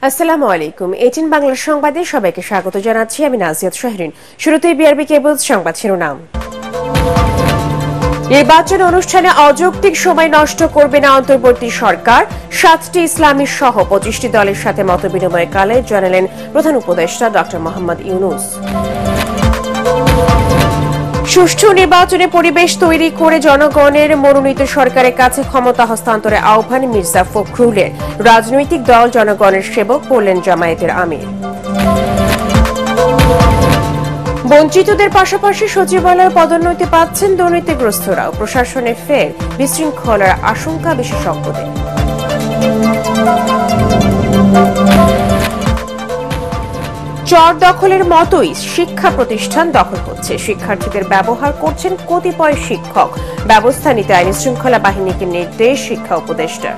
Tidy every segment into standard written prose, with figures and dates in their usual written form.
আসসালামু আলাইকুম। 18 বাংলা সংবাদে সবাইকে স্বাগত জানাচ্ছি আমি নাজিয়াত শাহরিন। শুরুতেই বিআরবি কেবলস সংবাদ শিরোনাম। নির্বাচন অনুষ্ঠানে অযৌক্তিক সময় নষ্ট করবে না অন্তর্বর্তী সরকার। 7টি ইসলামী সহ 25টি দলের সাথে মতবিনিময়কালে জানালেন প্রধান উপদেষ্টা ডক্টর মোহাম্মদ ইউনূস। সুষ্ঠু নির্বাচনে পরিবেশ তৈরি করে জনগণের মনোনীত সরকারের কাছে ক্ষমতা হস্তান্তরের আহ্বান মির্জা ফখরুলের। রাজনৈতিক দল জনগণের সেবক বললেন জামায়াতের আমির। বঞ্চিতদের পাশাপাশি সচিবালয়ে পদোন্নতি পাচ্ছেন দুর্নীতিগ্রস্তরাও। প্রশাসনে ফের বিশৃঙ্খলার আশঙ্কা বিশেষজ্ঞদের। চর দখলের মতোই শিক্ষা প্রতিষ্ঠান দখল হচ্ছে। শিক্ষার্থীদের ব্যবহার করছেন কতিপয় শিক্ষক। ব্যবস্থা নিতে আইন শৃঙ্খলা বাহিনীকে নির্দেশ শিক্ষা উপদেষ্টার।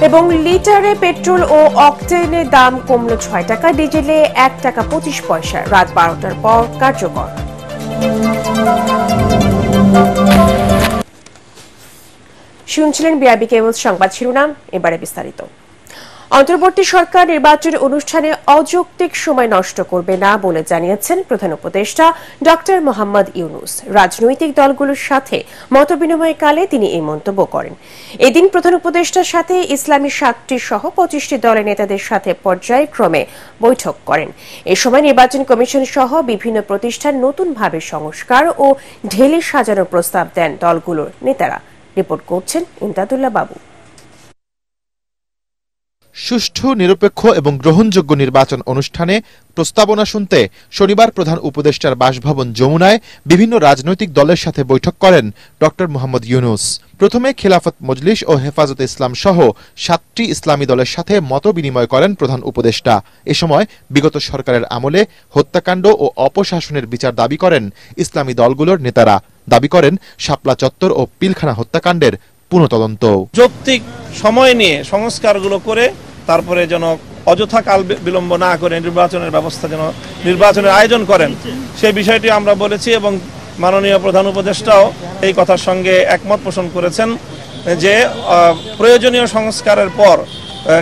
এবং লিটারে পেট্রোল ও অকটেনের দাম কমল 6 টাকা, ডিজেলে 1 টাকা 25 পয়সা। রাত 12টার পর কার্যকর। শুনছিলেন বিআরবি কেবলস সংবাদ শিরোনাম, এবারে বিস্তারিত। অন্তর্বর্তী সরকার নির্বাচনের অনুষ্ঠানে অযৌক্তিক সময় নষ্ট করবে না বলে জানিয়েছেন প্রধান উপদেষ্টা ডক্টর মোহাম্মদ ইউনূস। রাজনৈতিক দলগুলোর সাথে মতবিনিময়কালে তিনি এই মন্তব্য করেন। এদিন প্রধান উপদেষ্টার সাথে ইসলামী 7টি সহ 25টি দলের নেতাদের সাথে পর্যায়ক্রমে বৈঠক করেন। এ সময় নির্বাচন কমিশন সহ বিভিন্ন প্রতিষ্ঠান নতুনভাবে সংস্কার ও ঢেলে সাজানোর প্রস্তাব দেন দলগুলোর নেতারা। রিপোর্ট করছেন ইমদাদুল্লাহ বাবু। সুষ্ঠু, নিরপেক্ষ এবং গ্রহণযোগ্য নির্বাচন অনুষ্ঠানে প্রস্তাবনা শুনতে শনিবার প্রধান উপদেষ্টার বাসভবন যমুনায় বিভিন্ন রাজনৈতিক দলের সাথে বৈঠক করেন ডক্টর মোহাম্মদ ইউনূস। প্রথমে খেলাফত মজলিস ও হেফাজতে ইসলাম সহ 7টি ইসলামী দলের সাথে মতবিনিময় করেন প্রধান উপদেষ্টা। এ সময় বিগত সরকারের আমলে হত্যাকাণ্ড ও অপশাসনের বিচার দাবি করেন ইসলামী দলগুলোর নেতারা। দাবি করেন শাপলা চত্বর ও পিলখানা হত্যাকাণ্ডের পুনঃতদন্ত। যৌক্তিক সময় নিয়ে সংস্কারগুলো করে তারপরে যেন অযথা কাল বিলম্ব না করে নির্বাচনের ব্যবস্থা যেন নির্বাচনের আয়োজন করেন, সেই বিষয়টি আমরা বলেছি এবং মাননীয় প্রধান উপদেষ্টাও এই কথার সঙ্গে একমত পোষণ করেছেন যে প্রয়োজনীয় সংস্কারের পর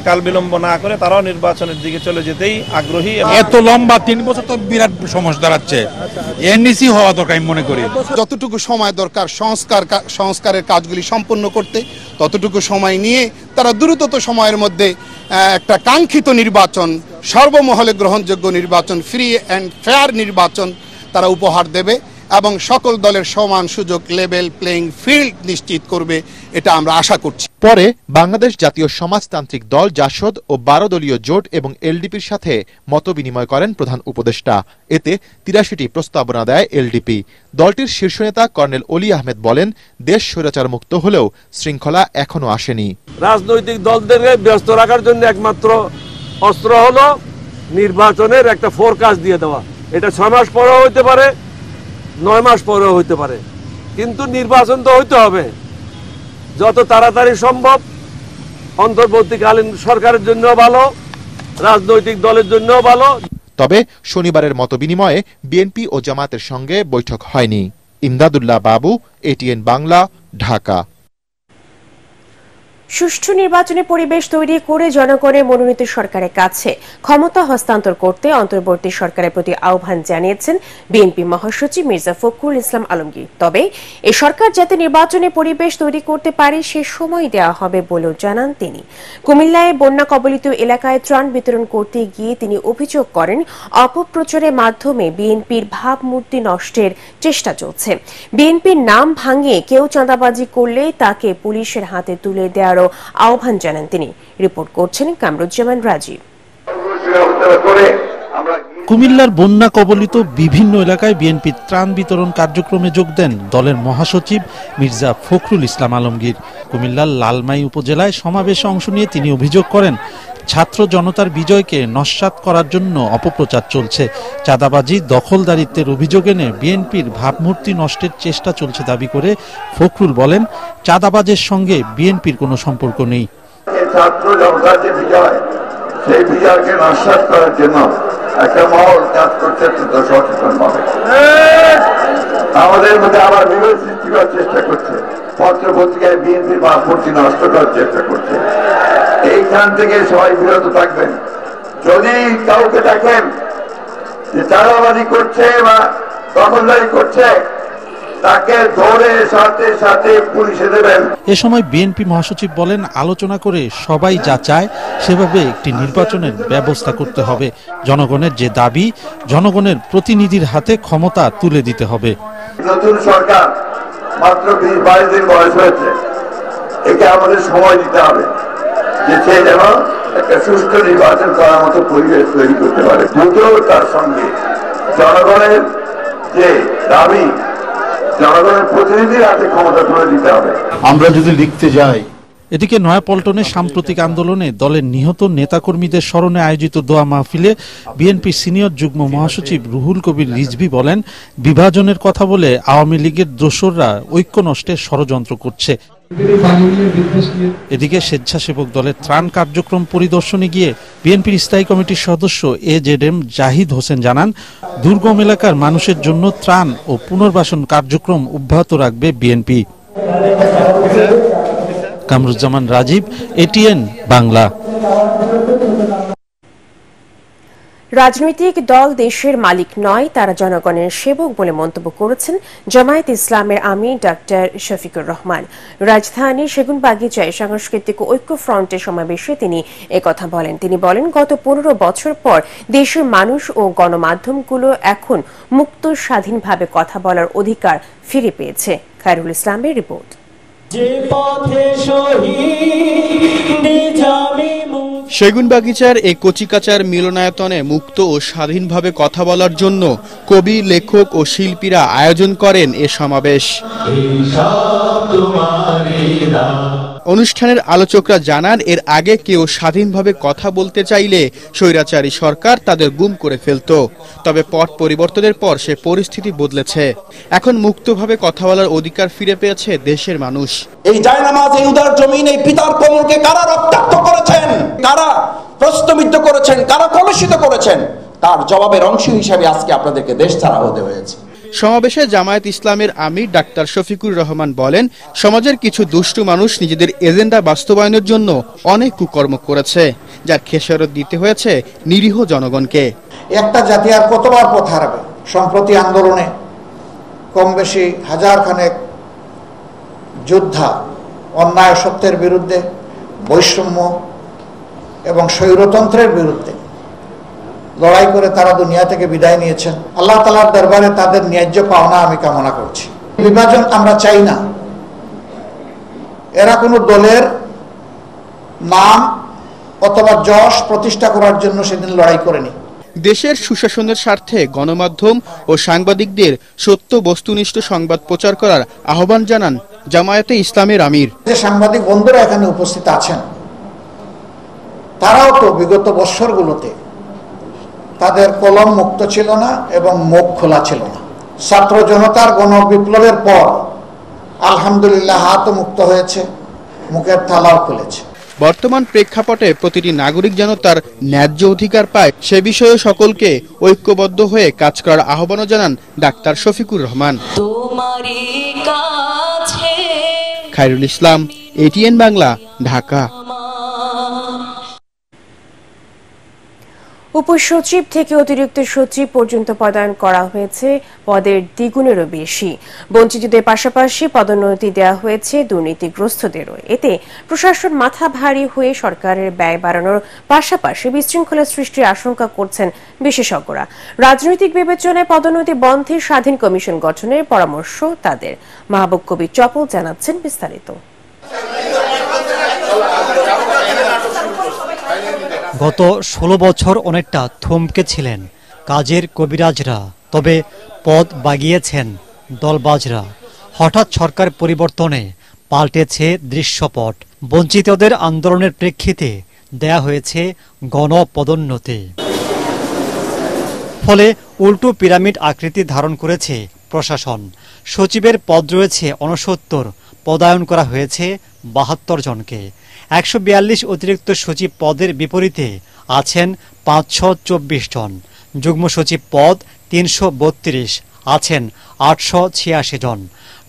কাল বিলম্ব না করে তারাও নির্বাচনের দিকে চলে যেতেই আগ্রহী। এত লম্বা 3 বছর তো বিরাট সমস্যা দাঁড়াচ্ছে, এনডিসি হওয়া দরকার আমি মনে করি। যতটুকু সময় দরকার সংস্কারের কাজগুলি সম্পন্ন করতে, ততটুকু সময় নিয়ে তারা দ্রুততম সময়ের মধ্যে একটা কাঙ্ক্ষিত নির্বাচন, সর্বমহলে গ্রহণযোগ্য নির্বাচন, ফ্রি অ্যান্ড ফেয়ার নির্বাচন তারা উপহার দেবে এবং সকল দলের সমান সুযোগ, লেভেল প্লেইং ফিল্ড নিশ্চিত করবে, এটা আমরা আশা করছি। পরে বাংলাদেশ জাতীয় সমাজতান্ত্রিক দল জাসদ ও 12 দলীয় জোট এবং এলডিপির সাথে মতবিনিময় করেন প্রধান উপদেষ্টা। এতে 83টি প্রস্তাবনা দেয় এলডিপি। দলটির শীর্ষ নেতা কর্নেল অলি আহমেদ বলেন, দেশ স্বৈরাচার মুক্ত হলেও শৃঙ্খলা এখনো আসেনি। রাজনৈতিক দলদেরকে ব্যস্ত রাখার জন্য একমাত্র অস্ত্র হলো নির্বাচনের একটা ফোরকাস্ট দিয়ে দেওয়া। এটা 6 মাস পরেও হইতে পারে, 9 মাস পরেও হইতে পারে, কিন্তু নির্বাচন তো হইতে হবে যত তাড়াতাড়ি সম্ভব। অন্তর্বর্তীকালীন সরকারের জন্য ভালো, রাজনৈতিক দলের জন্য ভালো। তবে শনিবারের মতবিনিময়ে বিএনপি ও জামায়াতের সঙ্গে বৈঠক হয়নি। ইমদাদুল্লাহ বাবু, এটিএন বাংলা, ঢাকা। সুষ্ঠু নির্বাচনে পরিবেশ তৈরি করে জনগণের মনোনীত সরকারের কাছে ক্ষমতা হস্তান্তর করতে অন্তর্বর্তী সরকারের প্রতি আহ্বান জানিয়েছেন বিএনপি মহাসচিব মির্জা ফখরুল ইসলাম আলমগীর। তবে এই সরকার যাতে নির্বাচনে পরিবেশ তৈরি করতে পারে সে সময় দেওয়া হবে বলেও জানান তিনি। কুমিল্লায় বন্যা কবলিত এলাকায় ত্রাণ বিতরণ করতে গিয়ে তিনি অভিযোগ করেন, অপপ্রচারের মাধ্যমে বিএনপির ভাবমূর্তি নষ্টের চেষ্টা চলছে। বিএনপির নাম ভাঙিয়ে কেউ চাঁদাবাজি করলে তাকে পুলিশের হাতে তুলে দেওয়ার আহ্বান জানান তিনি। রিপোর্ট করছেন কামরুজ্জামান রাজীব। কুমিল্লার বন্যা কবলিত বিভিন্ন এলাকায় বিএনপির ত্রাণ বিতরণ কার্যক্রমে যোগ দেন দলের মহাসচিব মির্জা ফখরুল ইসলাম আলমগীর। কুমিল্লার লালমাই উপজেলায় সমাবেশে অংশ নিয়ে তিনি অভিযোগ করেন, ছাত্র জনতার বিজয়কে নস্যাৎ করার জন্য অপপ্রচার চলছে। চাঁদাবাজি, দখলদারিত্বের অভিযোগ এনে বিএনপির ভাবমূর্তি নষ্টের চেষ্টা চলছে দাবি করে ফখরুল বলেন, চাঁদাবাজের সঙ্গে বিএনপির কোনো সম্পর্ক নেই। ছাত্র জনতার যে বিজয়, সেই বিজয়কে নস্যাৎ করার জন্য একটা মহল কাজ করতে সচেতন হবে। আমাদের মধ্যে আবার বিভেদ সৃষ্টি করার চেষ্টা করছে, পত্র পত্রিকায় বিএনপির ভাবমূর্তি নষ্ট করার চেষ্টা করছে। এইখান থেকে সবাই বিরত থাকবেন। যদি কাউকে দেখেন যে চাঁদাবাজি করছে বা দখলদারি করছে, তাকে ধরে সাথে সাথে পুলিশে দেবেন। এ সময় বিএনপি মহাসচিব বলেন, আলোচনা করে সবাই যা চায় সেভাবে একটি নির্বাচনের ব্যবস্থা করতে হবে। জনগণের যে দাবি, জনগণের প্রতিনিধির হাতে ক্ষমতা তুলে দিতে হবে। নতুন সরকার মাত্র 20-22 দিন বয়স হয়েছে, একে আমাদের সময় দিতে হবে যে সে যেন একটা সুষ্ঠু নির্বাচন করার মতো পরিবেশ তৈরি করতে পারে। দুটো, তার সঙ্গে জনগণের যে দাবি, জনগণের প্রতিনিধির হাতে ক্ষমতা তুলে দিতে হবে। আমরা যদি লিখতে যাই। এদিকে নয়াপল্টনে সাম্প্রতিক আন্দোলনে দলের নিহত নেতাকর্মীদের স্মরণে আয়োজিত দোয়া মাহফিলে বিএনপি সিনিয়র যুগ্ম মহাসচিব রুহুল কবির রিজভী বলেন, বিভাজনের কথা বলে আওয়ামী লীগের দোসররা ঐক্য নষ্টের ষড়যন্ত্র করছে। এদিকে স্বেচ্ছাসেবক দলের ত্রাণ কার্যক্রম পরিদর্শনে গিয়ে বিএনপির স্থায়ী কমিটির সদস্য এজেডএম জাহিদ হোসেন জানান, দুর্গম এলাকার মানুষের জন্য ত্রাণ ও পুনর্বাসন কার্যক্রম অব্যাহত রাখবে বিএনপি। কামরুজ্জামান রাজীব, এটিএন বাংলা। রাজনৈতিক দল দেশের মালিক নয়, তারা জনগণের সেবক বলে মন্তব্য করেছেন জামায়াত ইসলামের আমির ডাক্তার শফিকুর রহমান। রাজধানীর সেগুনবাগিচায় সাংস্কৃতিক ঐক্য ফ্রন্টের সমাবেশে তিনি একথা বলেন। তিনি বলেন, গত 15 বছর পর দেশের মানুষ ও গণমাধ্যমগুলো এখন মুক্ত স্বাধীনভাবে কথা বলার অধিকার ফিরে পেয়েছে। খায়রুল ইসলামের রিপোর্ট। সেগুনবাগিচার এই কচিকাচার মিলনায়তনে মুক্ত ও স্বাধীনভাবে কথা বলার জন্য কবি, লেখক ও শিল্পীরা আয়োজন করেন এ সমাবেশ। অনুষ্ঠানের আলোচকরা জানান, এর আগে কেউ স্বাধীনভাবে কথা বলতে চাইলে স্বৈরাচারী সরকার তাদের গুম করে ফেলত। তবে পট পরিবর্তনের পর সে পরিস্থিতি বদলেছে। এখন মুক্তভাবে কথা বলার অধিকার ফিরে পেয়েছে দেশের মানুষ। এই জায়নামাজ, এই উদার জমিন, এই পিতার কোমলকে কারা রক্তাক্ত করেছেন, কারা প্রশ্নবিদ্ধ করেছেন, কারা কলুষিত করেছেন, তার জবাবের অংশ হিসাবে আজকে আপনাদেরকে দেশ ছাড়া হতে হয়েছে। সমাবেশে জামায়াত ইসলামের আমির ডাক্তার শফিকুর রহমান বলেন, সমাজের কিছু দুষ্টু মানুষ নিজেদের এজেন্ডা বাস্তবায়নের জন্য অনেক কুকর্ম করেছে, যার খেসারত দিতে হয়েছে নিরীহ জনগণকে। একটা জাতি আর কতবার পথ হারাবে? সম্প্রতি আন্দোলনে কম বেশি হাজার খানেক যোদ্ধা অন্যায় সত্যের বিরুদ্ধে, বৈষম্য এবং স্বৈরতন্ত্রের বিরুদ্ধে লড়াই করে তারা দুনিয়া থেকে বিদায় নিয়েছেন। আল্লাহ তাআলার দরবারে তাদের ন্যায্য পাওনা আমি কামনা করছি। বিভাজন আমরা চাই না। এরা কোনো দলের নাম অথবা যশ প্রতিষ্ঠা করার জন্য সেদিন লড়াই করেনি। দেশের সুশাসনের স্বার্থে গণমাধ্যম ও সাংবাদিকদের সত্য বস্তুনিষ্ঠ সংবাদ প্রচার করার আহ্বান জানান জামায়াতে ইসলামের আমির। যে সাংবাদিক বন্ধুরা এখানে উপস্থিত আছেন, তারাও তো বিগত বৎসরগুলোতে তাদের কলম মুক্ত ছিল না এবং মুখ খোলা ছিল না। ছাত্র জনতার গণবিপ্লবের পর আলহামদুলিল্লাহ হাতও মুক্ত হয়েছে, মুখের থালাও খুলেছে। বর্তমান প্রেক্ষাপটে প্রতিটি নাগরিক যেন তার ন্যায্য অধিকার পায়, সে বিষয়ে সকলকে ঐক্যবদ্ধ হয়ে কাজ করার আহ্বানও জানান ডাক্তার শফিকুর রহমান। খায়রুল ইসলাম, এটিএন বাংলা, ঢাকা। উপসচিব থেকে অতিরিক্ত সচিব পর্যন্ত পদায়ন করা হয়েছে পদের দ্বিগুণেরও বেশি। বঞ্চিতদের পাশাপাশি পদোন্নতি দেওয়া হয়েছে দুর্নীতিগ্রস্তদেরও। এতে প্রশাসন মাথা ভারী হয়ে সরকারের ব্যয় বাড়ানোর পাশাপাশি বিশৃঙ্খলা সৃষ্টির আশঙ্কা করছেন বিশেষজ্ঞরা। রাজনৈতিক বিবেচনায় পদোন্নতি বন্ধে স্বাধীন কমিশন গঠনের পরামর্শ তাদের। মাহবুব কবির চপল জানাচ্ছেন বিস্তারিত। গত 16 বছর অনেকটা থমকে ছিলেন কাজের কবিরাজরা, তবে পদ বাগিয়েছেন দলবাজরা। হঠাৎ সরকার পরিবর্তনে পাল্টেছে দৃশ্যপট। বঞ্চিতদের আন্দোলনের প্রেক্ষিতে দেয়া হয়েছে গণপদোন্নতি। ফলে উল্টো পিরামিড আকৃতি ধারণ করেছে প্রশাসন। সচিবের পদ রয়েছে 69, পদায়ন করা হয়েছে 72 জনকে। 142 অতিরিক্ত সচিব পদের বিপরীতে আছেন 524 জন। যুগ্ম সচিব পদ 332, আছেন 886 জন।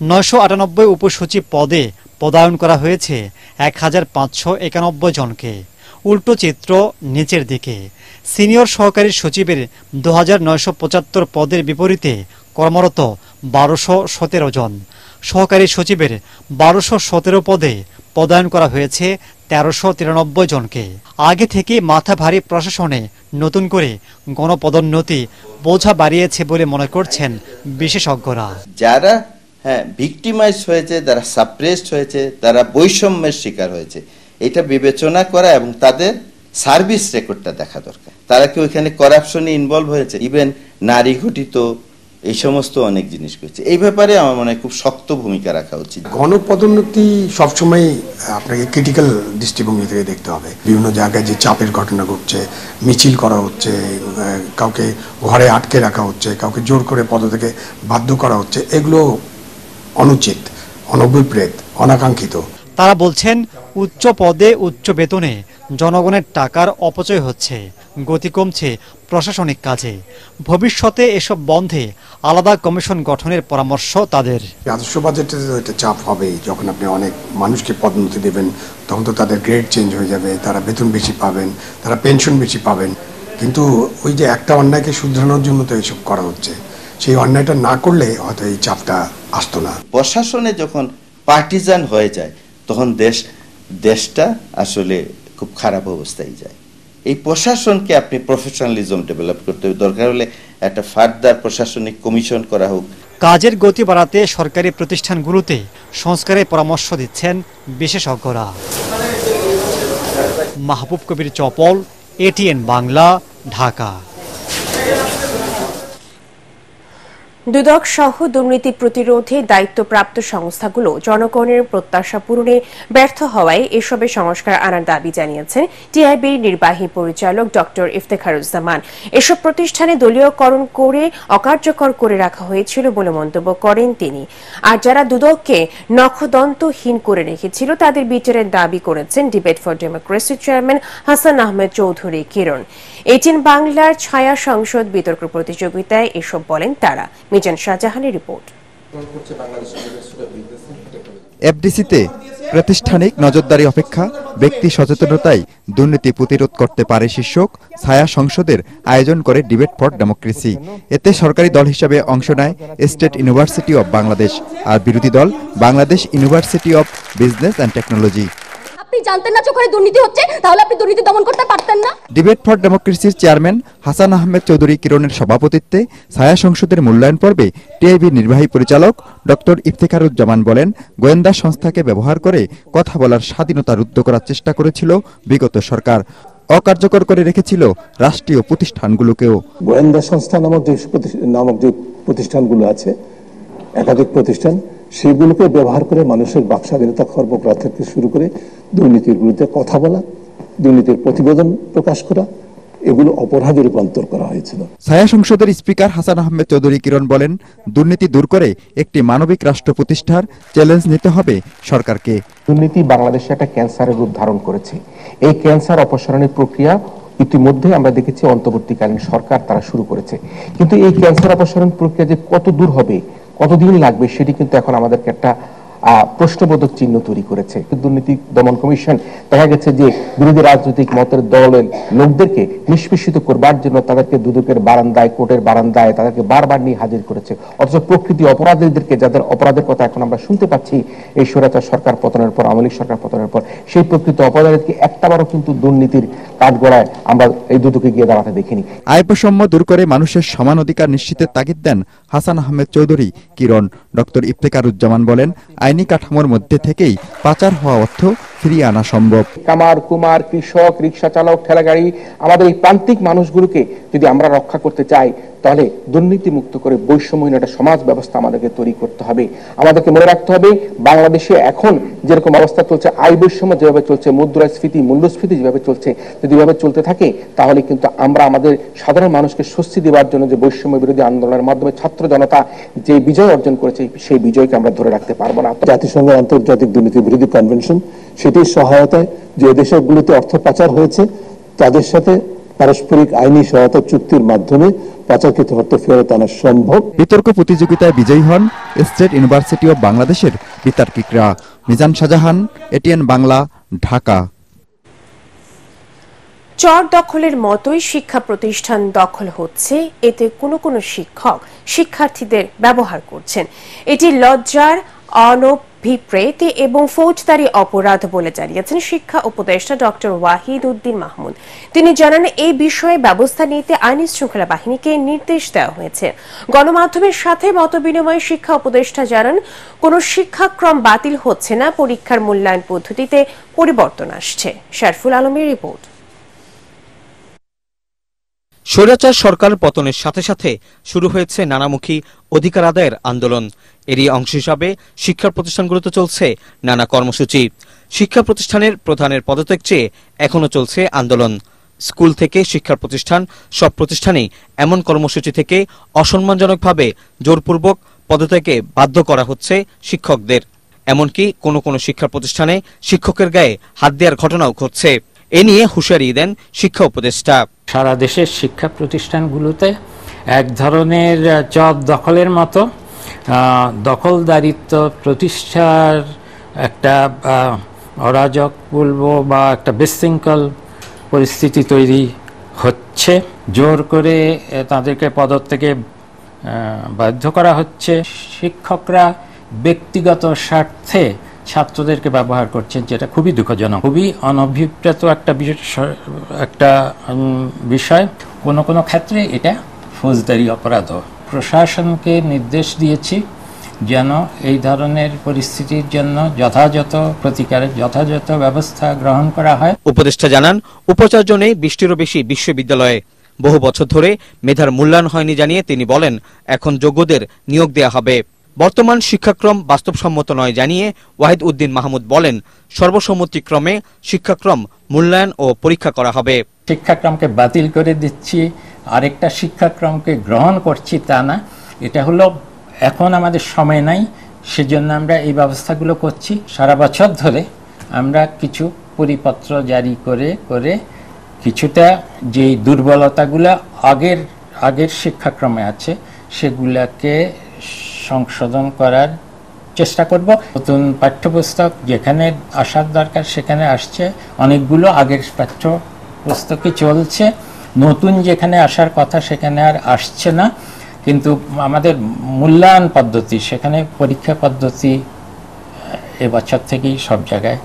998 উপসচিব পদে পদায়ন করা হয়েছে 1591 জনকে। উল্টো চিত্র নিচের দিকে। সিনিয়র সহকারী সচিবের 2975 পদের বিপরীতে কর্মরত 1217 জন। সহকারী সচিবের 1217 পদে পদায়ন করা হয়েছে 1393 জনকে। আগে থেকে মাথা ভারী প্রশাসনে নতুন করে গণপদোন্নতি বোঝা বাড়িয়েছে বলে মনে করছেন বিশেষজ্ঞরা। যারা ভিক্টিমাইজ হয়েছে, যারা সাপ্রেসড হয়েছে, তারা বৈষম্যের শিকার হয়েছে, এটা বিবেচনা করা এবং তাদের সার্ভিস রেকর্ডটা দেখা দরকার। তারা কি ওইখানে করাপশনে ইনভলভ হয়েছে, ইভেন নারী ঘটিত এই সমস্ত অনেক জিনিস করছে। এই ব্যাপারে আমার মনে হয় খুব শক্ত ভূমিকা রাখা উচিত। গণপদোন্নতি সবসময় আপনাকে ক্রিটিক্যাল দৃষ্টিভঙ্গি থেকে দেখতে হবে। বিভিন্ন জায়গায় যে চাপের ঘটনা ঘটছে, মিছিল করা হচ্ছে, কাউকে ঘরে আটকে রাখা হচ্ছে, কাউকে জোর করে পদ থেকে বাধ্য করা হচ্ছে, এগুলো অনুচিত, অনভিপ্রেত, অনাকাঙ্ক্ষিত। তারা বলছেন উচ্চ পদে উচ্চ বেতনে জনগণের টাকার অপচয় হচ্ছে, গতি কমছে প্রশাসনিক কাজে। ভবিষ্যতে এসব বন্ধে আলাদা কমিশন গঠনের পরামর্শ তাদের। রাজস্ব বাজেটে এটা চাপ হবেই। যখন আপনি অনেক মানুষকে পদোন্নতি দেবেন তখন তো তাদের গ্রেড চেঞ্জ হয়ে যাবে, তারা বেতন বেশি পাবেন, তারা পেনশন বেশি পাবেন। কিন্তু ওই যে একটা অন্যায়কে শুধরানোর জন্য তো এসব করা হচ্ছে, সেই অন্যায়টা না করলে হয়তো এই চাপটা আসতো না। প্রশাসনে যখন পার্টিজান হয়ে যায় তখন দেশটা আসলে খুব খারাপ অবস্থায় যায়। এই প্রশাসনকে আপনি প্রফেশনালিজম ডেভেলপ করতে হবে। দরকার হলে একটা ফার্দার প্রশাসনিক কমিশন করা হোক। কাজের গতি বাড়াতে সরকারি প্রতিষ্ঠানগুলোতে সংস্কারের পরামর্শ দিচ্ছেন বিশেষজ্ঞরা। মাহবুব কবির চপল, এটিএন বাংলা, ঢাকা। দুদক সহ দুর্নীতি প্রতিরোধে দায়িত্বপ্রাপ্ত সংস্থাগুলো জনগণের প্রত্যাশা পূরণে ব্যর্থ হওয়ায় এসবে সংস্কার আনার দাবি জানিয়েছেন টিআইবির নির্বাহী পরিচালক ডক্টর ইফতেখারুজ্জামান। এসব প্রতিষ্ঠানে দলীয়করণ করে অকার্যকর করে রাখা হয়েছিল বলে মন্তব্য করেন তিনি। আর যারা দুদককে নখদন্তহীন করে রেখেছিল তাদের বিচারের দাবি করেছেন debate for democracy chairman Hasan Ahmed Chowdhury Kiran. ATN বাংলার ছায়া সংসদ বিতর্ক প্রতিযোগিতায় এসব বলেন তারা। মিজান শাহজাহানের রিপোর্ট। এফডিসিতে প্রাতিষ্ঠানিক নজরদারি অপেক্ষা ব্যক্তি সচেতনতায় দুর্নীতি প্রতিরোধ করতে পারে শীর্ষক ছায়া সংসদের আয়োজন করে ডিবেট ফর ডেমোক্রেসি। এতে সরকারি দল হিসেবে অংশ নেয় স্টেট ইউনিভার্সিটি অব বাংলাদেশ আর বিরোধী দল Bangladesh university of business and technology. আপনি জানতেন না যে ওখানে দুর্নীতি হচ্ছে, তাহলে আপনি দুর্নীতি দমন করতে পারতেন না। ডিবেট ফর ডেমোক্রেসির চেয়ারম্যান হাসান আহমেদ চৌধুরী কিরণের সভাপতিত্বে ছায়া সংসদের মূল্যায়ন পর্বে টিআইবির নির্বাহী পরিচালক ডক্টর ইফতেখারুজ্জামান বলেন, গোয়েন্দা সংস্থাকে ব্যবহার করে কথা বলার স্বাধীনতা রুদ্ধ করার চেষ্টা করেছিল বিগত সরকার, অকার্যকর করে রেখেছিল রাষ্ট্রীয় প্রতিষ্ঠানগুলোকেও। গোয়েন্দা সংস্থা নামক যে প্রতিষ্ঠানগুলো আছে, একাধিক প্রতিষ্ঠান, সেগুলোকে ব্যবহার করে মানুষের বাক স্বাধীনতা খর্ব করা থেকে শুরু করে দুর্নীতির বিরুদ্ধে কথা বলা, দুর্নীতির প্রতিবেদন প্রকাশ করা, এগুলো অপরাধে রূপান্তর করা হয়েছিল। ছায়া সংসদের স্পিকার হাসান আহমেদ চৌধুরী কিরণ বলেন, দুর্নীতি দূর করে একটি মানবিক রাষ্ট্র প্রতিষ্ঠার চ্যালেঞ্জ নিতে হবে সরকারকে। দুর্নীতি বাংলাদেশে একটা ক্যান্সারের রূপ ধারণ করেছে। এই ক্যান্সার অপসারণের প্রক্রিয়া ইতিমধ্যে আমরা দেখেছি অন্তর্বর্তীকালীন সরকার তারা শুরু করেছে, কিন্তু এই ক্যান্সার অপসারণ প্রক্রিয়া যে কত দূর হবে, কতদিন লাগবে, সেটি কিন্তু এখন আমাদেরকে একটা প্রশ্নবোধক চিহ্ন তৈরি করেছে। দুর্নীতি দমন কমিশন দেখা গেছে যে বিরোধী রাজনৈতিক মতের দলের লোকদেরকে নিষ্পেষিত করবার জন্য তাদেরকে দুদকের বারান্দায়, কোর্টের বারান্দায় তাদেরকে বারবার নিয়ে হাজির করেছে, অথচ প্রকৃতি অপরাধীদেরকে, যাদের অপরাধের কথা এখন আমরা শুনতে পাচ্ছি এই স্বৈরাচার সরকার পতনের পর, আওয়ামী লীগ সরকার পতনের পর, সেই প্রকৃত অপরাধীদেরকে একটাবারও কিন্তু দুর্নীতির কাঠগড়ায় আমরা এই দুদকে গিয়ে দাঁড়াতে দেখিনি। আয় বৈষম্য দূর করে মানুষের সমান অধিকার নিশ্চিতের তাগিদ দেন হাসান আহমেদ চৌধুরী কিরণ। ডক্টর ইফতেখারুজ্জামান বলেন, আইনি কাঠামোর মধ্যে থেকেই পাচার হওয়া অর্থ ফিরিয়ে আনা সম্ভব। কামার কুমার, কৃষক, রিক্সা চালক, ঠেলাগাড়ি, আমাদের এই প্রান্তিক মানুষগুলোকে যদি আমরা রক্ষা করতে চাই, তাহলে দুর্নীতি মুক্ত করে বৈষম্যহীন একটা সমাজ ব্যবস্থা আমাদেরকে তৈরি করতে হবে। আমাদেরকে মনে রাখতে হবে, বাংলাদেশে এখন যেরকম অবস্থা চলছে, আয় বৈষম্য যেভাবে চলছে, মুদ্রাস্ফীতি, মূল্যস্ফীতি যেভাবে চলছে, যদি এভাবে চলতে থাকে তাহলে কিন্তু আমরা আমাদের সাধারণ মানুষকে স্বস্তি দেওয়ার জন্য যে বৈষম্য বিরোধী আন্দোলনের মাধ্যমে ছাত্র জনতা যে বিজয় অর্জন করেছে, সেই বিজয়কে আমরা ধরে রাখতে পারবো না। জাতিসংঘের আন্তর্জাতিক দুর্নীতি বিরোধী কনভেনশন, সেটির সহায়তায় যে দেশগুলোতে অর্থ পাচার হয়েছে তাদের সাথে পারস্পরিক আইনি সহায়তা চুক্তির মাধ্যমে পাচারকৃত অর্থ ফেরত আনা সম্ভব। বিতর্ক প্রতিযোগিতায় বিজয়ী হন স্টেট ইউনিভার্সিটি অব বাংলাদেশের বিতার্কিকরা। মিজান শাহজাহান, এটিএন বাংলা, ঢাকা। চর দখলের মতোই শিক্ষা প্রতিষ্ঠান দখল হচ্ছে, এতে কোনো শিক্ষক শিক্ষার্থীদের ব্যবহার করছেন। এটি লজ্জার, অনভিপ্রেত এবং ফৌজদারি অপরাধ বলে জানিয়েছেন শিক্ষা উপদেষ্টা ডক্টর ওয়াহিদ উদ্দিন মাহমুদ। তিনি জানান, এই বিষয়ে ব্যবস্থা নিতে আইন শৃঙ্খলা বাহিনীকে নির্দেশ দেওয়া হয়েছে। গণমাধ্যমের সাথে মতবিনিময়ে শিক্ষা উপদেষ্টা জানান, কোনো শিক্ষাক্রম বাতিল হচ্ছে না, পরীক্ষার মূল্যায়ন পদ্ধতিতে পরিবর্তন আসছে। শারফুল আলমের রিপোর্ট। স্বৈরাচার সরকার পতনের সাথে সাথে শুরু হয়েছে নানামুখী অধিকার আদায়ের আন্দোলন। এরই অংশ হিসাবে শিক্ষা প্রতিষ্ঠানগুলোতে চলছে নানা কর্মসূচি। শিক্ষা প্রতিষ্ঠানের প্রধানের পদত্যাগ চেয়ে এখনো চলছে আন্দোলন। স্কুল থেকে শিক্ষা প্রতিষ্ঠান, সব প্রতিষ্ঠানেই এমন কর্মসূচি থেকে অসম্মানজনকভাবে জোরপূর্বক পদত্যাগে বাধ্য করা হচ্ছে শিক্ষকদের। এমনকি কোনো শিক্ষা প্রতিষ্ঠানে শিক্ষকের গায়ে হাত দেওয়ার ঘটনাও ঘটছে। এ নিয়ে হুঁশিয়ারি দেন শিক্ষা উপদেষ্টা। সারা দেশের শিক্ষা প্রতিষ্ঠানগুলোতে এক ধরনের জব দখলের মতো দখলদারিত্ব প্রতিষ্ঠার একটা অরাজক বলবো বা একটা বিশৃঙ্খল পরিস্থিতি তৈরি হচ্ছে। জোর করে তাদেরকে পদত্যাগে বাধ্য করা হচ্ছে। শিক্ষকরা ব্যক্তিগত স্বার্থে ছাত্রদেরকে ব্যবহার করছেন, যেটা খুবই দুঃখজনক, খুবই অনভিপ্রেত একটা বিষয়। কোনো ক্ষেত্রে এটা ফৌজদারি অপরাধ। প্রশাসনকে নির্দেশ দিয়েছি যেন এই ধরনের পরিস্থিতির জন্য যথাযথ প্রতিকারের যথাযথ ব্যবস্থা গ্রহণ করা হয়। উপদেষ্টা জানান, উপাচার্য নেই 20টিরও বেশি বিশ্ববিদ্যালয়ে। বহু বছর ধরে মেধার মূল্যায়ন হয়নি জানিয়ে তিনি বলেন, এখন যোগ্যদের নিয়োগ দেওয়া হবে। বর্তমান শিক্ষাক্রম বাস্তবসম্মত নয় জানিয়ে ওয়াহিদ উদ্দিন মাহমুদ বলেন, সর্বসম্মতিক্রমে শিক্ষাক্রম মূল্যায়ন ও পরীক্ষা করা হবে। শিক্ষাক্রমকে বাতিল করে দিচ্ছি, আরেকটা শিক্ষাক্রমকে গ্রহণ করছি তা না। এটা হলো এখন আমাদের সময় নাই, সেজন্য আমরা এই ব্যবস্থাগুলো করছি। সারা বছর ধরে আমরা কিছু পরিপত্র জারি করে কিছুটা যেই দুর্বলতাগুলো আগের শিক্ষাক্রমে আছে সেগুলাকে সংশোধন করার চেষ্টা করব। নতুন পাঠ্যপুস্তক যেখানে আসার দরকার সেখানে আসছে, অনেকগুলো আগের পাঠ্যপুস্তকই চলছে। নতুন যেখানে আসার কথা সেখানে আর আসছে না। কিন্তু আমাদের মূল্যায়ন পদ্ধতি, সেখানে পরীক্ষা পদ্ধতি এবছর থেকেই সব জায়গায়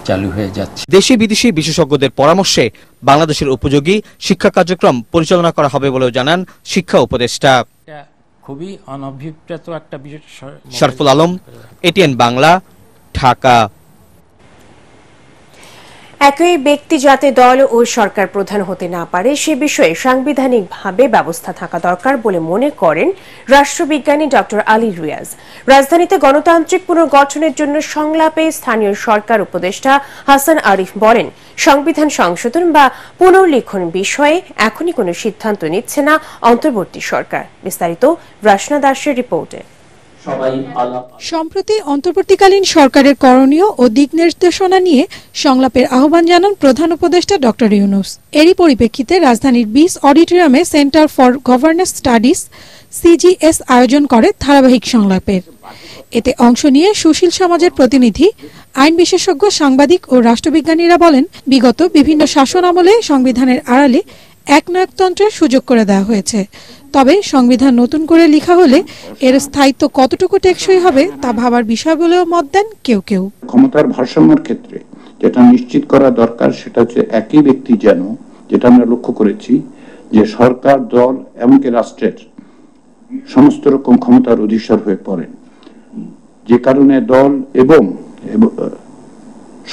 চালু হয়ে যাচ্ছে। দেশি বিদেশি বিশেষজ্ঞদের পরামর্শে বাংলাদেশের উপযোগী শিক্ষা কার্যক্রম পরিচালনা করা হবে বলেও জানান শিক্ষা উপদেষ্টা। খুবই অনভিপ্রেত একটা বিষয়। শারফুল আলম, এটিএন বাংলা, ঢাকা। একই ব্যক্তি যাতে দল ও সরকার প্রধান হতে না পারে সে বিষয়ে সাংবিধানিকভাবে ব্যবস্থা থাকা দরকার বলে মনে করেন রাষ্ট্রবিজ্ঞানী ডক্টর আলী রিয়াজ। রাজধানীতে গণতান্ত্রিক পুনর্গঠনের জন্য সংলাপে স্থানীয় সরকার উপদেষ্টা হাসান আরিফ বলেন, সংবিধান সংশোধন বা পুনর্লিখন বিষয়ে এখনই কোনো সিদ্ধান্ত নিচ্ছে না অন্তর্বর্তী সরকার। বিস্তারিত রাশনা দাসের রিপোর্টে। সম্প্রতি অন্তর্বর্তীকালীন সরকারের করণীয় ও দিক নির্দেশনা নিয়ে সংলাপের আহ্বান জানান প্রধান উপদেষ্টা ডক্টর ইউনূস। এরই পরিপ্রেক্ষিতে রাজধানীর 20 অডিটোরিয়ামে centre for governance studies CGS আয়োজন করে ধারাবাহিক সংলাপের। এতে অংশ নিয়ে সুশীল সমাজের প্রতিনিধি, আইন বিশেষজ্ঞ, সাংবাদিক ও রাষ্ট্রবিজ্ঞানীরা বলেন, বিগত বিভিন্ন শাসন আমলে সংবিধানের আড়ালে একনায়কতন্ত্রের সুযোগ করে দেওয়া হয়েছে। তবে সংবিধান নতুন করে লেখা হলে এর স্থায়িত্ব কতটুকু টেকসই হবে তা ভাবার বিষয় বলেও মত দেন কেউ কেউ। ক্ষমতার ভারসাম্যের ক্ষেত্রে যেটা নিশ্চিত করা দরকার সেটা হচ্ছে একই ব্যক্তি যেন, যেটা আমরা লক্ষ্য করেছি যে সরকার, দল এমনকি রাষ্ট্রের সমস্ত রকম ক্ষমতার অধীশ্বর হয়ে পড়েন, যে কারণে দল এবং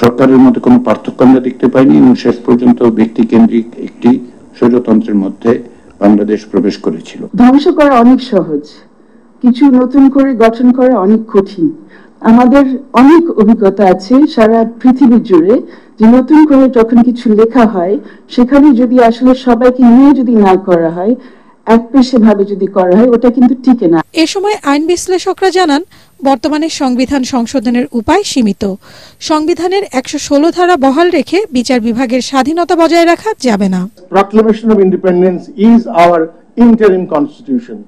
সরকারের মধ্যে কোনো পার্থক্য আমরা দেখতে পাইনি এবং শেষ পর্যন্ত ব্যক্তি কেন্দ্রিক একটি স্বৈরতন্ত্রের মধ্যে বাংলাদেশ প্রবেশ করেছিল। ধ্বংস করা অনেক সহজ, কিছু নতুন করে গঠন করা অনেক কঠিন। আমাদের অনেক অভিজ্ঞতা আছে সারা পৃথিবী জুড়ে যে নতুন করে যখন কিছু লেখা হয় সেখানে যদি আসলে সবাইকে নিয়ে যদি না করা হয়, একপেশে ভাবে যদি করা হয়, ওটা কিন্তু টিকে না। এ সময় আইন বিশ্লেষকরা জানান, বর্তমানে সংবিধান সংশোধনের উপায় সীমিত। সংবিধানের 116 ধারা বহাল রেখে বিচার বিভাগের স্বাধীনতা বজায় রাখা যাবে না। Proclamation of independence is our interim constitution.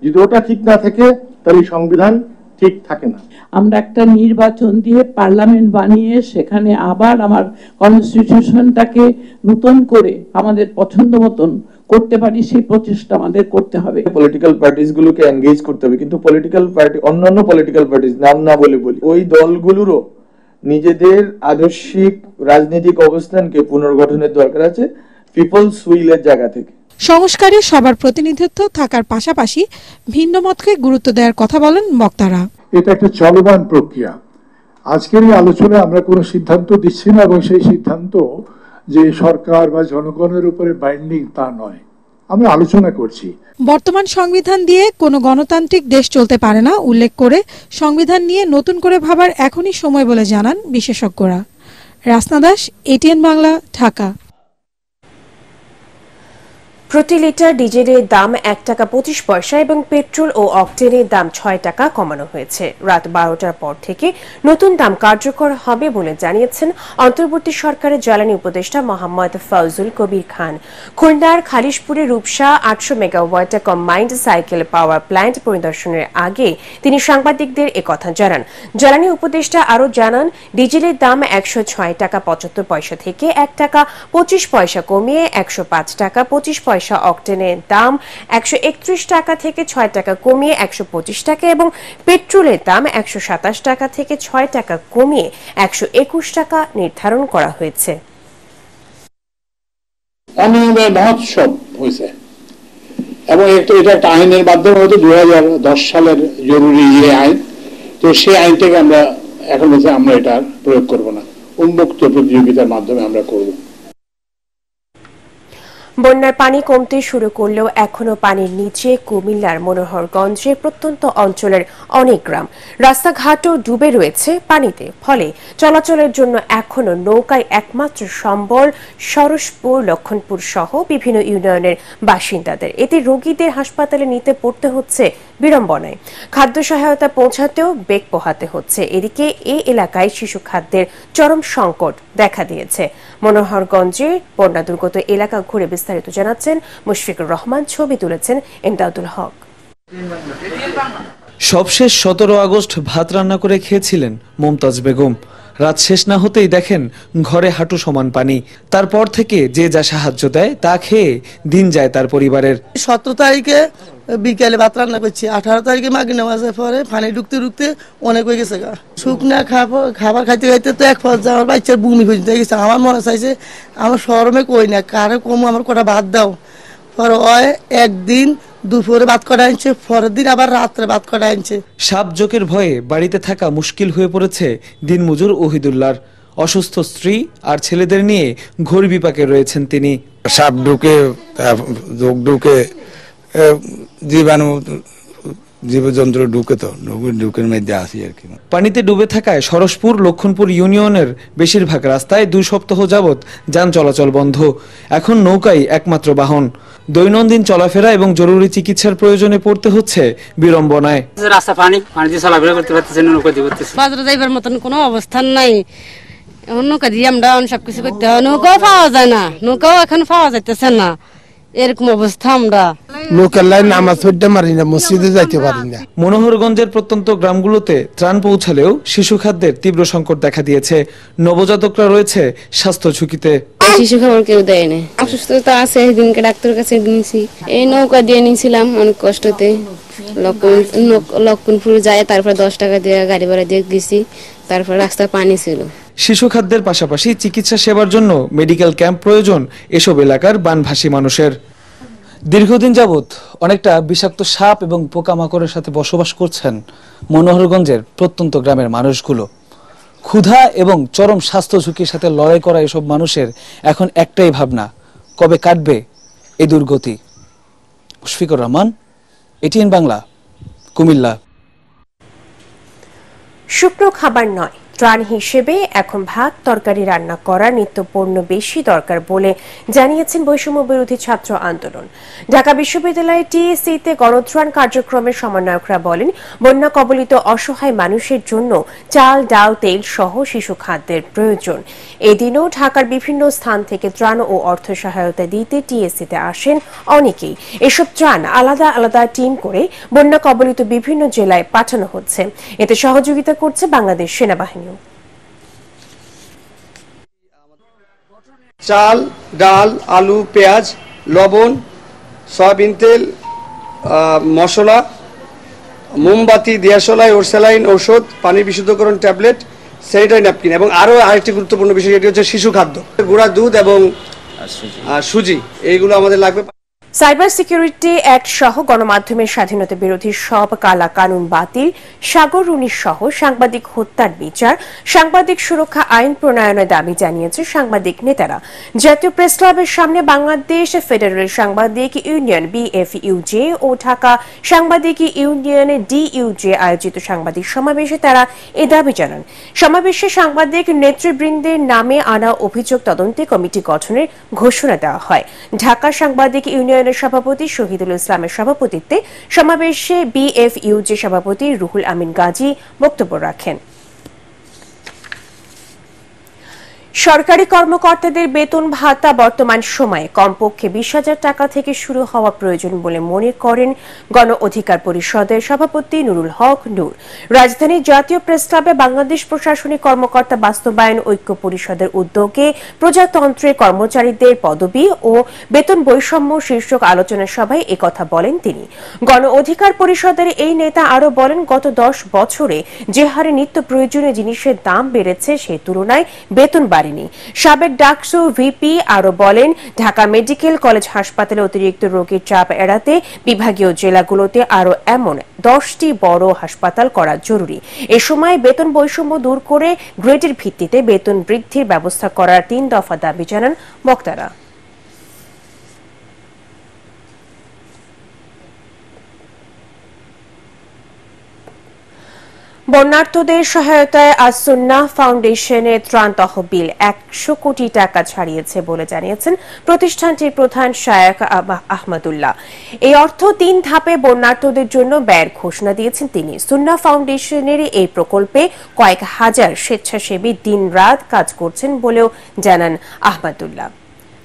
যদি ওটা ঠিক না থাকে তাহলে সংবিধান ঠিক থাকে না। আমরা একটা নির্বাচন দিয়ে পার্লামেন্ট বানিয়ে সেখানে আবার আমার কনস্টিটিউশনটাকে নতুন করে আমাদের পছন্দ মতন করতে পারি, সেই প্রচেষ্টা আমাদের করতে হবে। পলিটিক্যাল পার্টিস গুলোকে এনগেজ করতে হবে, কিন্তু পলিটিক্যাল পার্টি অন্যান্য পলিটিক্যাল পার্টিস নাম না বলি ওই দলগুলোরও নিজেদের আদর্শিক রাজনৈতিক অবস্থানকে পুনর্গঠনের দরকার আছে পিপলস উইলের জায়গা থেকে। সংস্কারে সবার প্রতিনিধিত্ব থাকার পাশাপাশি ভিন্ন মতকে গুরুত্ব দেওয়ার কথা বলেন বক্তারা। এটা একটা চলমান প্রক্রিয়া। আজকের এই আলোচনায় আমরা কোনো সিদ্ধান্ত দিচ্ছি না এবং সেই সিদ্ধান্ত যে সরকার বা জনগণের উপরে বাইন্ডিং তা নয়, আমরা আলোচনা করছি। বর্তমান সংবিধান দিয়ে কোনো গণতান্ত্রিক দেশ চলতে পারে না উল্লেখ করে সংবিধান নিয়ে নতুন করে ভাবার এখনই সময় বলে জানান বিশেষজ্ঞরা। রাসনা দাস, এটিএন বাংলা, ঢাকা। প্রতি লিটার ডিজেলের দাম 1 টাকা 25 পয়সা এবং পেট্রোল ও অকটেনের দাম 6 টাকা কমানো হয়েছে। রাত 12টার পর থেকে নতুন দাম কার্যকর হবে বলে জানিয়েছেন অন্তর্বর্তী সরকারের জ্বালানি উপদেষ্টা মোহাম্মদ ফয়জুল কবির খান। খুলনার খালিশপুরে Rupsha 800 megawatt combined cycle power plant পরিদর্শনের আগে তিনি সাংবাদিকদের একথা জানান। জ্বালানি উপদেষ্টা আরও জানান, ডিজেলের দাম 106 টাকা 75 পয়সা থেকে 1 টাকা 25 পয়সা কমিয়ে 105 টাকা 25 পয়সা, অকটেনের দাম 131 টাকা থেকে 6 টাকা কমিয়ে 125 টাকা এবং পেট্রোলের দাম 127 টাকা থেকে 6 টাকা কমিয়ে 121 টাকা নির্ধারণ করা হয়েছে। অনিয়মের মহোৎসব হয়েছে এবং এটা একটা আইনের মাধ্যমে হয়তো 2010 সালের জরুরি আইন, তো সেই আইনটাকে আমরা এখন বলছি আমরা এটা প্রয়োগ করব না, উন্মুক্ত প্রতিযোগিতার মাধ্যমে আমরা করব। বন্যার পানি কমতে শুরু করলেও এখনো পানির নিচে কুমিল্লার মনোহরগঞ্জে প্রত্যন্ত অঞ্চলের অনেক গ্রাম, রাস্তাঘাটও ডুবে রয়েছে পানিতে। ফলে চলাচলের জন্য এখনো নৌকায় একমাত্র সম্বল সরসপুর, লক্ষণপুর সহ বিভিন্ন ইউনিয়নের বাসিন্দাদের। এতে রোগীদের হাসপাতালে নিতে পড়তে হচ্ছে বিড়ম্বনায়। খাদ্য সহায়তা পৌঁছাতেও বেগ পোহাতে হচ্ছে। এদিকে এই এলাকায় শিশু খাদ্যের চরম সংকট দেখা দিয়েছে। মনোহরগঞ্জের বন্যা দুর্গত এলাকা ঘুরে বিস্তারিত জানাচ্ছেন মুশফিকুর রহমান, ছবি তুলেছেন এমদাদুল হক। সবশেষ 17 আগস্ট ভাত রান্না করে খেয়েছিলেন মমতাজ বেগম। রাত শেষ না হতেই দেখেন ঘরে হাঁটু সমান পানি। তারপর থেকে যে যা সাহায্য দেয় তা খেয়ে দিন যায় তার পরিবারের। 17 তারিখে বিকেলে ভাত রান্না করছি, 18 তারিখে মাগি নামাজের পরে পানি ঢুকতে ঢুকতে অনেক হয়ে গেছে। শুকনা খাবার খাইতে খাইতে তো এক পর্যায়ে আমার বাচ্চার বমি হয়ে গেছে। আমার মনে চাইছে আমার শরমে কই না কারে কম আমার কটা ভাত দাও। পরে একদিন দুপুরে ভাত করা আনছে, পরের দিন আবার রাত্রে ভাত করা আনছে। সাপ জোকের ভয়ে বাড়িতে থাকা মুশকিল হয়ে পড়েছে দিনমজুর ওহিদুল্লাহর। অসুস্থ স্ত্রী আর ছেলেদের নিয়ে ঘোর বিপাকে রয়েছেন তিনি। সাপ ঢুকে, জোক ঢুকে, জীবজন্তু ঢুকে, তো ঢুকের মধ্যে আসি আর কি। পানিতে ডুবে থাকায় সরসপুর, লক্ষণপুর ইউনিয়নের বেশিরভাগ রাস্তায় 2 সপ্তাহ যাবৎ যান চলাচল বন্ধ। এখন নৌকাই একমাত্র বাহন। দৈনন্দিন চলাফেরা এবং জরুরি চিকিৎসার প্রয়োজনে পড়তে হচ্ছে বিড়ম্বনায়। রাস্তা পানি দিয়ে চলাফেরা করতে পারতেছে না, নৌকা দিয়ে করতেছে। বাজারে যাইবার মতন কোনো অবস্থান নাই, নৌকা দিয়ে আমরা সবকিছু করতে হয়। নৌকাও পাওয়া যায় না, নৌকাও এখন পাওয়া যাইতেছে না, এরকম অবস্থা। আমরা লোকাল লাইন নামাজ পড়তে পারি না, মসজিদে যাইতে পারি না। মনোহরগঞ্জের প্রত্যন্ত গ্রামগুলোতে ত্রাণ পৌঁছালেও শিশু খাদ্যের তীব্র সংকট দেখা দিয়েছে। নবজাতকরা রয়েছে স্বাস্থ্য ঝুঁকিতে। শিশু খাবার কেউ দেয় না, অসুস্থতা আছে। সেদিনকে ডাক্তারের কাছে নিয়েছি, এই নৌকা দিয়ে নিয়েছিলাম অনেক কষ্টতে। লক্ষণপুর যায়, তারপর 10 টাকা দিয়ে গাড়ি ভাড়া দিয়ে গেছি, তারপর রাস্তায় পানি ছিল। শিশু খাদ্যের পাশাপাশি চিকিৎসা সেবার জন্য মেডিকেল ক্যাম্প প্রয়োজন এসব এলাকার বানভাসী মানুষের। দীর্ঘদিন যাবৎ অনেকটা বিষাক্ত সাপ এবং পোকামাকড়ের সাথে বসবাস করছেন মনোহরগঞ্জের প্রত্যন্ত গ্রামের মানুষগুলো। ক্ষুধা এবং চরম স্বাস্থ্য ঝুঁকির সাথে লড়াই করা এসব মানুষের এখন একটাই ভাবনা, কবে কাটবে এই দুর্গতি। মুশফিকুর রহমান, এটিএন বাংলা, কুমিল্লা। শুকনো খাবার নয়, ত্রাণ হিসেবে এখন ভাত তরকারি রান্না করার নিত্যপণ্য বেশি দরকার বলে জানিয়েছেন বৈষম্য বিরোধী ছাত্র আন্দোলন। ঢাকা বিশ্ববিদ্যালয়ের টিএসসিতে গণত্রাণ কার্যক্রমের সমন্বয়করা বলেন, বন্যা কবলিত অসহায় মানুষের জন্য চাল, ডাল, তেল সহ শিশু খাদ্যের প্রয়োজন। এদিনও ঢাকার বিভিন্ন স্থান থেকে ত্রাণ ও অর্থ সহায়তা দিতে টিএসসিতে আসেন অনেকেই। এসব ত্রাণ আলাদা আলাদা টিম করে বন্যা কবলিত বিভিন্ন জেলায় পাঠানো হচ্ছে। এতে সহযোগিতা করছে বাংলাদেশ সেনাবাহিনী। চাল, ডাল, আলু, পেঁয়াজ, লবণ, সয়াবিন তেল, মশলা, মোমবাতি, দিয়াশলাই, ওরসালাইন, ঔষধ, পানি বিশুদ্ধকরণ ট্যাবলেট, স্যানিটারি ন্যাপকিন এবং আরও আরেকটি গুরুত্বপূর্ণ বিষয়, এটি হচ্ছে শিশু খাদ্য, গুঁড়া দুধ এবং সুজি, এইগুলো আমাদের লাগবে। সাইবার সিকিউরিটি অ্যাক্ট সহ গণমাধ্যমের স্বাধীনতা বিরোধী সব কালা কানুন বাতিল, সাগর রুনি সহ সাংবাদিক হত্যার বিচার, সাংবাদিক সুরক্ষা আইন প্রণয়নের দাবি জানিয়েছে সাংবাদিক নেতারা। জাতীয় প্রেস ক্লাবের সামনে বাংলাদেশ ফেডারেল সাংবাদিক ইউনিয়ন বিএফইউজে ও ঢাকা সাংবাদিক ইউনিয়ন ডিইউজে আয়োজিত সাংবাদিক সমাবেশে তারা এ দাবি জানান। সমাবেশে সাংবাদিক নেতৃবৃন্দের নামে আনা অভিযোগ তদন্তে কমিটি গঠনের ঘোষণা দেওয়া হয়। ঢাকা সাংবাদিক ইউনিয়ন সভাপতি শহীদুল ইসলামের সভাপতিত্বে সমাবেশে বিএফইউজে সভাপতি রুহুল আমিন গাজী বক্তব্য রাখেন। সরকারি কর্মকর্তাদের বেতন ভাতা বর্তমান সময়ে কমপক্ষে 20,000 টাকা থেকে শুরু হওয়া প্রয়োজন বলে মনে করেন গণ অধিকার পরিষদের সভাপতি নুরুল হক নূর। রাজধানীর জাতীয় প্রেস ক্লাবে বাংলাদেশ প্রশাসনিক কর্মকর্তা বাস্তবায়ন ঐক্য পরিষদের উদ্যোগে প্রজাতন্ত্রের কর্মচারীদের পদবি ও বেতন বৈষম্য শীর্ষক আলোচনা সভায় একথা বলেন তিনি। গণ অধিকার পরিষদের এই নেতা আরও বলেন, গত 10 বছরে যে হারে নিত্য প্রয়োজনীয় জিনিসের দাম বেড়েছে সে তুলনায় বেতন বাড়েনি। সাবেক ডাকসু ভিপি আরো বলেন, ঢাকা মেডিকেল কলেজ হাসপাতালে অতিরিক্ত রোগীর চাপ এড়াতে বিভাগীয় জেলাগুলোতে আরো এমন 10টি বড় হাসপাতাল করা জরুরি। এ সময় বেতন বৈষম্য দূর করে গ্রেডের ভিত্তিতে বেতন বৃদ্ধির ব্যবস্থা করার 3 দফা দাবি জানান বক্তারা। বন্যার্তদের সহায়তায় আস-সুন্নাহ ফাউন্ডেশনের ত্রাণ তহবিল 100 কোটি টাকা ছাড়িয়েছে বলে জানিয়েছেন প্রতিষ্ঠানটির প্রধান শায়েখ আহমদুল্লাহ। এই অর্থ 3 ধাপে বন্যার্তদের জন্য ব্যয়ের ঘোষণা দিয়েছেন তিনি। সুন্নাহ ফাউন্ডেশনের এই প্রকল্পে কয়েক হাজার স্বেচ্ছাসেবী দিন-রাত কাজ করছেন বলেও জানান আহমদুল্লাহ।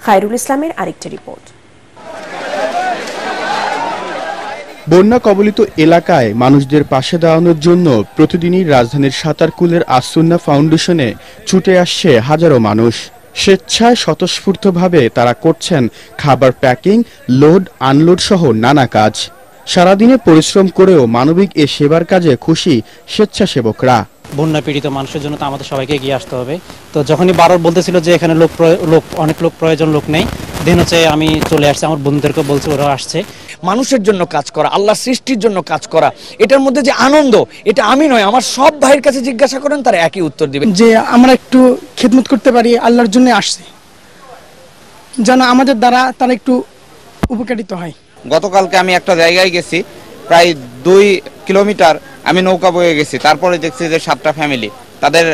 খায়রুল ইসলামের আরেকটি রিপোর্ট। বন্যা কবলিত এলাকায় মানুষদের পাশে দাঁড়ানোর জন্য প্রতিদিনই রাজধানীর সাতারকুলের আস-সুন্নাহ ফাউন্ডেশনে ছুটে আসছে হাজারো মানুষ। স্বেচ্ছায় স্বতঃস্ফূর্তভাবে তারা করছেন খাবার প্যাকিং, লোড আনলোড সহ নানা কাজ। সারাদিনে পরিশ্রম করেও মানবিক এ সেবার কাজে খুশি স্বেচ্ছাসেবকরা। বন্যা পীড়িত মানুষের জন্য তো আমাদের সবাইকে এগিয়ে আসতে হবে। তো যখনই বারবার বলতেছিল যে এখানে অনেক লোক প্রয়োজন, লোক নেই, দিন হচ্ছে আমি চলে আসছি, আমার বন্ধুদেরকে বলছি, ওরা আসছে। মানুষের জন্য কাজ করা, আল্লাহ সৃষ্টির জন্য কাজ করা, এটার মধ্যে যে আনন্দ, এটা আমি নয়, আমার সব ভাইয়ের কাছে জিজ্ঞাসা করেন, তারা একই উত্তর দিবেন যে আমরা একটু খিদমত করতে পারি, আল্লাহর জন্য আসছে, যেন আমাদের দ্বারা তারা একটু উপকারিত হয়। গতকালকে আমি একটা জায়গায় গেছি, প্রায় 2 কিলোমিটার আমি নৌকা বয়ে গেছি, তারপরে দেখছি যে 7টা ফ্যামিলি, তাদের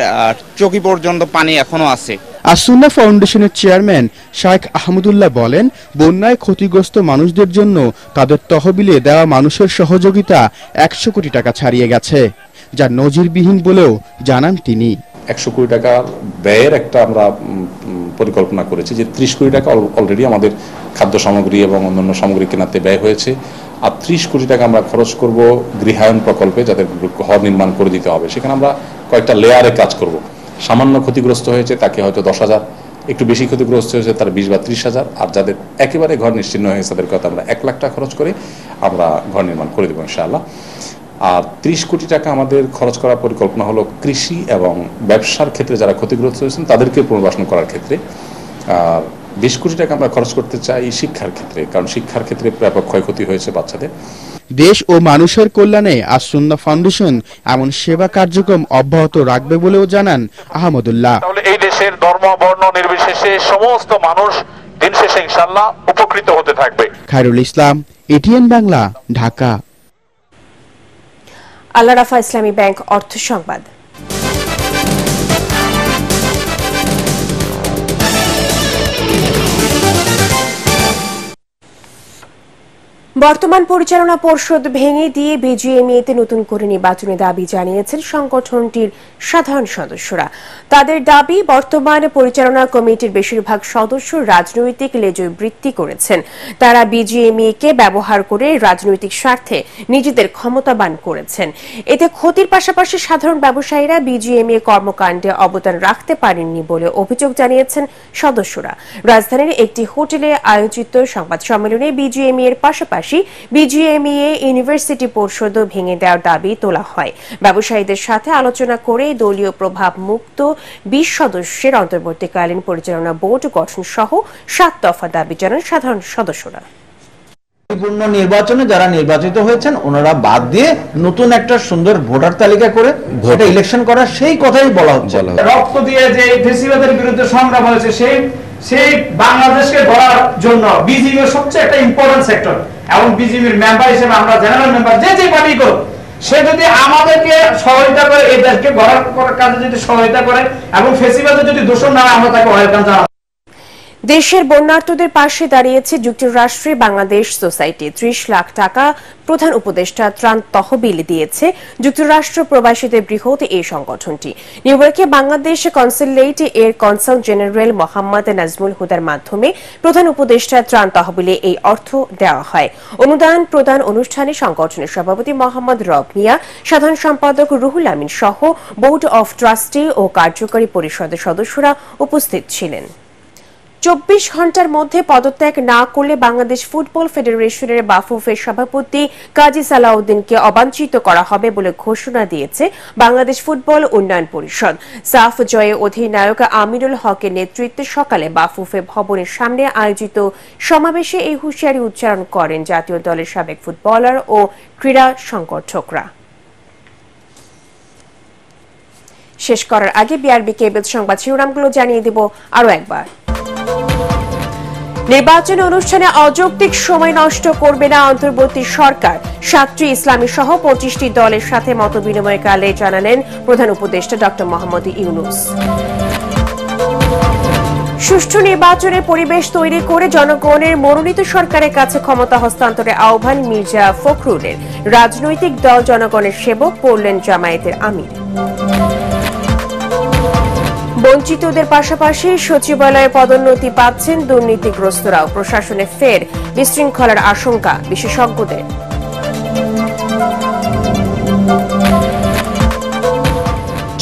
চকি পর্যন্ত পানি এখনো আছে। আস-সুন্নাহ ফাউন্ডেশনের চেয়ারম্যান শায়েখ আহমদুল্লাহ বলেন, বন্যায় ক্ষতিগ্রস্ত মানুষদের জন্য তাদের তহবিলে দেওয়া মানুষের সহযোগিতা 100 কোটি টাকা ছাড়িয়ে গেছে, যা নজিরবিহীন বলেও জানান তিনি। 100 কোটি টাকা ব্যয়ের একটা আমরা পরিকল্পনা করেছি, যে 30 কোটি টাকা অলরেডি আমাদের খাদ্য সামগ্রী এবং অন্যান্য সামগ্রী কেনাতে ব্যয় হয়েছে, আর 30 কোটি টাকা আমরা খরচ করব গৃহায়ন প্রকল্পে, যাদের ঘর নির্মাণ করে দিতে হবে। সেখানে আমরা কয়েকটা লেয়ারে কাজ করব। সামান্য ক্ষতিগ্রস্ত হয়েছে তাকে হয়তো 10,000, একটু বেশি ক্ষতিগ্রস্ত হয়েছে তার 20 বা 30,000, আর যাদের একেবারে ঘর নিশ্চিহ্ন হয়েছে তাদেরকে হয়তো আমরা 1 লাখ টাকা খরচ করে আমরা ঘর নির্মাণ করে দেবো ইনশাআল্লাহ। আর 30 কোটি টাকা আমাদের খরচ করার পরিকল্পনা হলো কৃষি এবং ব্যবসার ক্ষেত্রে যারা ক্ষতিগ্রস্ত হয়েছেন তাদেরকে পুনর্বাসন করার ক্ষেত্রে। আর 20 কোটি টাকা আমরা খরচ করতে চাই শিক্ষার ক্ষেত্রে, কারণ শিক্ষার ক্ষেত্রে ব্যাপক ক্ষয়ক্ষতি হয়েছে বাচ্চাদের। দেশ ও মানুষের কল্যাণে আস-সুন্নাহ ফাউন্ডেশন এমন সেবা কার্যক্রম অব্যাহত রাখবে বলেও জানান আহমদুল্লাহ। তাহলে এই দেশের ধর্ম বর্ণ নির্বিশেষে সমস্ত মানুষ দিন শেষে ইনশাআল্লাহ উপকৃত হতে থাকবে। খায়রুল ইসলাম, এটিএন বাংলা, ঢাকা। আল্লাহ রাফা ইসলামী ব্যাংক অর্থ সংবাদ। বর্তমান পরিচালনা পর্ষদ ভেঙে দিয়ে বিজিএমইএতে নতুন করে নির্বাচনী দাবি জানিয়েছেন সংগঠনটির সাধারণ সদস্যরা। তাদের দাবি, বর্তমান পরিচালনা কমিটির বেশিরভাগ সদস্য রাজনৈতিক লেজুই বৃত্তি করেছেন। তারা বিজিএমইএকে ব্যবহার করে রাজনৈতিক স্বার্থে নিজেদের ক্ষমতাবান করেছেন। এতে ক্ষতির পাশাপাশি সাধারণ ব্যবসায়ীরা বিজিএমইএ কর্মকাণ্ডে অবদান রাখতে পারেননি বলে অভিযোগ জানিয়েছেন সদস্যরা। রাজধানীর একটি হোটেলে আয়োজিত সংবাদ সম্মেলনে বিজিএমইএর পাশাপাশি বিজিএমইএ ইউনিভার্সিটি পরিষদও ভেঙে দেওয়ার দাবি তোলা হয়। ব্যবসায়ীদের সাথে আলোচনা করে দলীয় প্রভাব মুক্ত 20 সদস্যের অন্তর্বর্তীকালীন পরিচালনা বোর্ড গঠন সহ 7 দফা দাবি জানান সাধারণ সদস্যরা। পূর্ণ নির্বাচনে যারা নির্বাচিত হয়েছেন ওনারা বাদ দিয়ে নতুন একটা সুন্দর ভোটার তালিকা করে ভোটে ইলেকশন করা, সেই কথাই বলা হচ্ছে। রক্ত দিয়ে যে ফেসিবাদের বিরুদ্ধে সংগ্রাম হয়েছে সেই বাংলাদেশকে গড়ার জন্য বিজিবি সবচেয়ে একটা ইম্পর্টেন্ট সেক্টর, এবং বিজিবির মেম্বার হিসেবে আমরা জেনারেল মেম্বার যে পার্টি করুক, সে যদি আমাদেরকে সহায়তা করে, এই দেশকে গড়ার কাজে যদি সহায়তা করে এবং ফেসিবাদের যদি দোষণ না, আমরা তাকে ওয়েলকাম জানাবো। দেশের বন্যার্তদের পাশে দাঁড়িয়েছে যুক্তরাষ্ট্রে বাংলাদেশ সোসাইটি। 30 লাখ টাকা প্রধান উপদেষ্টা ত্রাণ তহবিল দিয়েছে যুক্তরাষ্ট্র প্রবাসীদের বৃহৎ এই সংগঠনটি। নিউ ইয়র্কে বাংলাদেশ কনসুলেট এর কনসাল জেনারেল মোহাম্মদ নাজমুল হুদার মাধ্যমে প্রধান উপদেষ্টা ত্রাণ তহবিলে এই অর্থ দেওয়া হয়। অনুদান প্রদান অনুষ্ঠানে সংগঠনের সভাপতি মোহাম্মদ রব মিয়া, সাধারণ সম্পাদক রুহুল আমিন সহ বোর্ড অব ট্রাস্টি ও কার্যকরী পরিষদের সদস্যরা উপস্থিত ছিলেন। 24 ঘন্টার মধ্যে পদত্যাগ না করলে বাংলাদেশ ফুটবল ফেডারেশনের বাফুফের সভাপতি কাজী সালাউদ্দিনকে অবাঞ্ছিত করা হবে বলে ঘোষণা দিয়েছে বাংলাদেশ ফুটবল উন্নয়ন পরিষদ। সাফ জয়ে অধিনায়ক আমিনুল হকের নেতৃত্বে সকালে বাফুফে ভবনের সামনে আয়োজিত সমাবেশে এই হুঁশিয়ারি উচ্চারণ করেন জাতীয় দলের সাবেক ফুটবলার ও ক্রীড়া সংগঠকরা। শেষ করার আগে বিআরবি কেবল সংবাদ শিরোনামগুলো জানিয়ে দেব আরো একবার। নির্বাচন অনুষ্ঠানে অযৌক্তিক সময় নষ্ট করবে না অন্তর্বর্তী সরকার। 7টি ইসলামী সহ 25টি দলের সাথে মতবিনিময়কালে জানালেন প্রধান উপদেষ্টা ডক্টর মোহাম্মদ ইউনূস। সুষ্ঠু নির্বাচনের পরিবেশ তৈরি করে জনগণের মনোনীত সরকারের কাছে ক্ষমতা হস্তান্তরের আহ্বান মির্জা ফখরুলের। রাজনৈতিক দল জনগণের সেবক পড়লেন জামায়াতের আমির। বঞ্চিতদের পাশাপাশি সচিবালয়ে পদোন্নতি পাচ্ছেন দুর্নীতিগ্রস্তরাও। প্রশাসনে ফের বিশৃঙ্খলার আশঙ্কা বিশেষজ্ঞদের।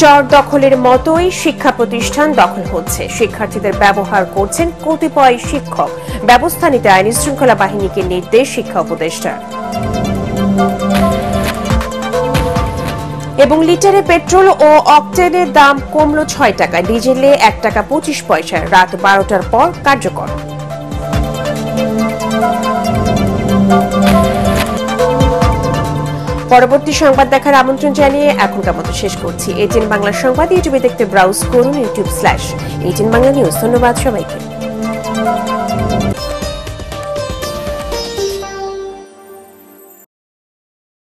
চর দখলের মতোই শিক্ষা প্রতিষ্ঠান দখল হচ্ছে। শিক্ষার্থীদের ব্যবহার করছেন কতিপয় শিক্ষক। ব্যবস্থা নিতে আইন শৃঙ্খলা বাহিনীকে নির্দেশ শিক্ষা উপদেষ্টার। এবং লিটারে পেট্রোল ও অকটেনের দাম কমল 6 টাকা, ডিজেলে 1 টাকা 25 পয়সা। রাত 12টার পর কার্যকর। পরবর্তী সংবাদ দেখার আমন্ত্রণ জানিয়ে এখনকার মতো শেষ করছি। এটিএন বাংলা সংবাদ ইউটিউবে দেখতে ব্রাউজ করুন youtube/এটিএন বাংলা নিউজ। ধন্যবাদ সবাইকে।